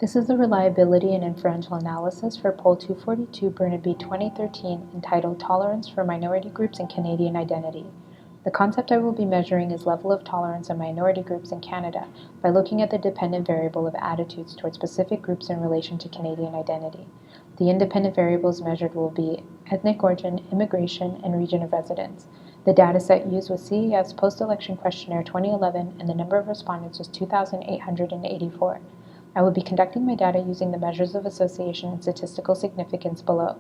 This is the reliability and inferential analysis for POL242Burnaby2013 entitled Tolerance for Minority Groups and Canadian Identity. The concept I will be measuring is level of tolerance of minority groups in Canada by looking at the dependent variable of attitudes towards specific groups in relation to Canadian identity. The independent variables measured will be ethnic origin, immigration, and region of residence. The dataset used was CEF's post-election questionnaire 2011 and the number of respondents was 2,884. I will be conducting my data using the measures of association and statistical significance below.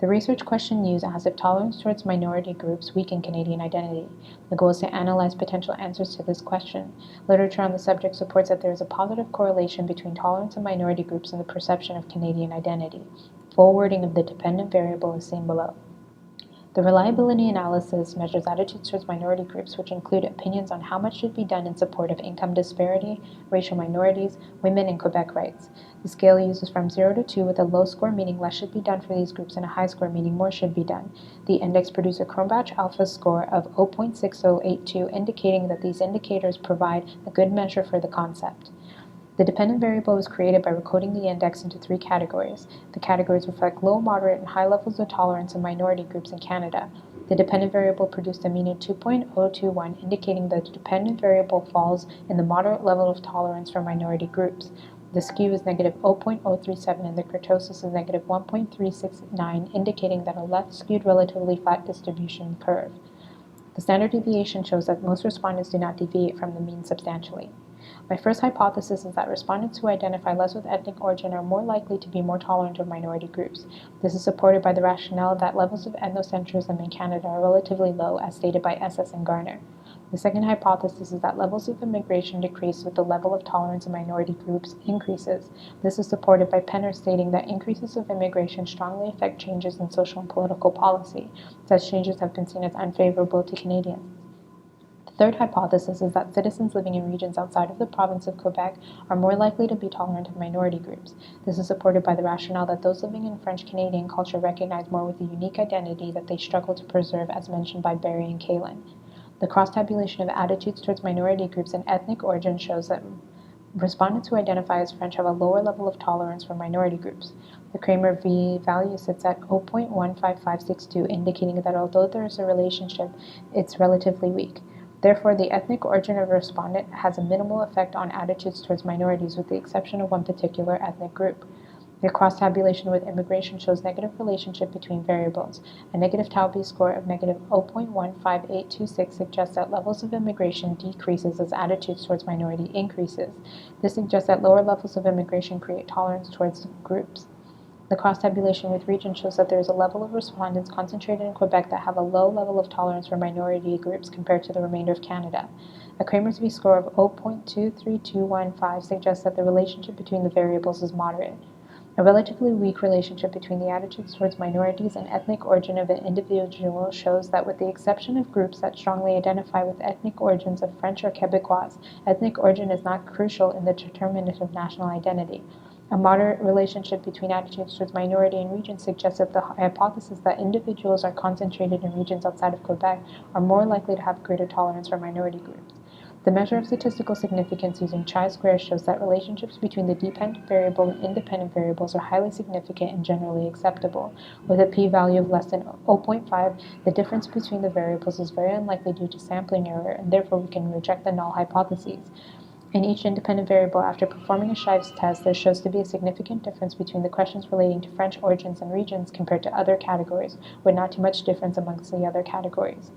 The research question used asks if tolerance towards minority groups weaken Canadian identity. The goal is to analyze potential answers to this question. Literature on the subject supports that there is a positive correlation between tolerance of minority groups and the perception of Canadian identity. Full wording of the dependent variable is seen below. The reliability analysis measures attitudes towards minority groups, which include opinions on how much should be done in support of income disparity, racial minorities, women, and Quebec rights. The scale uses from 0 to 2, with a low score meaning less should be done for these groups and a high score meaning more should be done. The index produced a Cronbach alpha score of 0.6082, indicating that these indicators provide a good measure for the concept. The dependent variable was created by recoding the index into 3 categories. The categories reflect low, moderate, and high levels of tolerance of minority groups in Canada. The dependent variable produced a mean of 2.021, indicating that the dependent variable falls in the moderate level of tolerance for minority groups. The skew is negative 0.037 and the kurtosis is negative 1.369, indicating that a left-skewed relatively flat distribution curve. The standard deviation shows that most respondents do not deviate from the mean substantially. My first hypothesis is that respondents who identify less with ethnic origin are more likely to be more tolerant of minority groups. This is supported by the rationale that levels of ethnocentrism in Canada are relatively low, as stated by SS and Garner. The second hypothesis is that levels of immigration decrease with the level of tolerance of minority groups increases. This is supported by Penner stating that increases of immigration strongly affect changes in social and political policy. Such changes have been seen as unfavorable to Canadians. The third hypothesis is that citizens living in regions outside of the province of Quebec are more likely to be tolerant of minority groups. This is supported by the rationale that those living in French-Canadian culture recognize more with the unique identity that they struggle to preserve, as mentioned by Barry and Kalin. The cross-tabulation of attitudes towards minority groups and ethnic origin shows that respondents who identify as French have a lower level of tolerance for minority groups. The Kramer V value sits at 0.15562, indicating that although there is a relationship, it's relatively weak. Therefore, the ethnic origin of a respondent has a minimal effect on attitudes towards minorities, with the exception of one particular ethnic group. The cross-tabulation with immigration shows negative relationship between variables. A negative tau-B score of negative 0.15826 suggests that levels of immigration decreases as attitudes towards minority increases. This suggests that lower levels of immigration create tolerance towards groups. The cross-tabulation with region shows that there is a level of respondents concentrated in Quebec that have a low level of tolerance for minority groups compared to the remainder of Canada. A Kramer's V score of 0.23215 suggests that the relationship between the variables is moderate. A relatively weak relationship between the attitudes towards minorities and ethnic origin of an individual shows that, with the exception of groups that strongly identify with ethnic origins of French or Quebecois, ethnic origin is not crucial in the determinant of national identity. A moderate relationship between attitudes towards minority and region suggests that the hypothesis that individuals are concentrated in regions outside of Quebec are more likely to have greater tolerance for minority groups. The measure of statistical significance using chi-square shows that relationships between the dependent variable and independent variables are highly significant and generally acceptable. With a p-value of less than 0.5, the difference between the variables is very unlikely due to sampling error, and therefore we can reject the null hypotheses. In each independent variable, after performing a Shives test, there shows to be a significant difference between the questions relating to French origins and regions compared to other categories, with not too much difference amongst the other categories.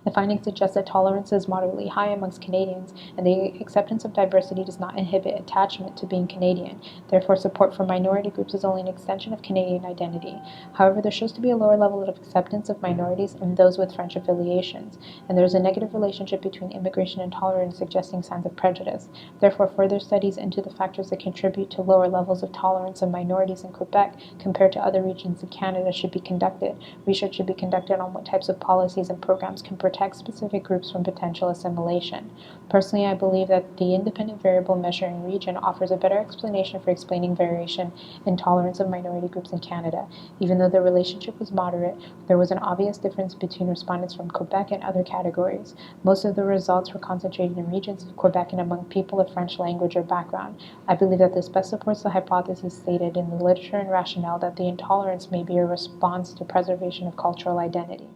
The findings suggest that tolerance is moderately high amongst Canadians, and the acceptance of diversity does not inhibit attachment to being Canadian. Therefore, support for minority groups is only an extension of Canadian identity. However, there shows to be a lower level of acceptance of minorities in those with French affiliations, and there is a negative relationship between immigration and tolerance, suggesting signs of prejudice. Therefore, further studies into the factors that contribute to lower levels of tolerance of minorities in Quebec compared to other regions in Canada should be conducted. Research should be conducted on what types of policies and programs can protect protect specific groups from potential assimilation. Personally, I believe that the independent variable measuring region offers a better explanation for explaining variation in tolerance of minority groups in Canada. Even though the relationship was moderate, there was an obvious difference between respondents from Quebec and other categories. Most of the results were concentrated in regions of Quebec and among people of French language or background. I believe that this best supports the hypothesis stated in the literature and rationale that the intolerance may be a response to preservation of cultural identity.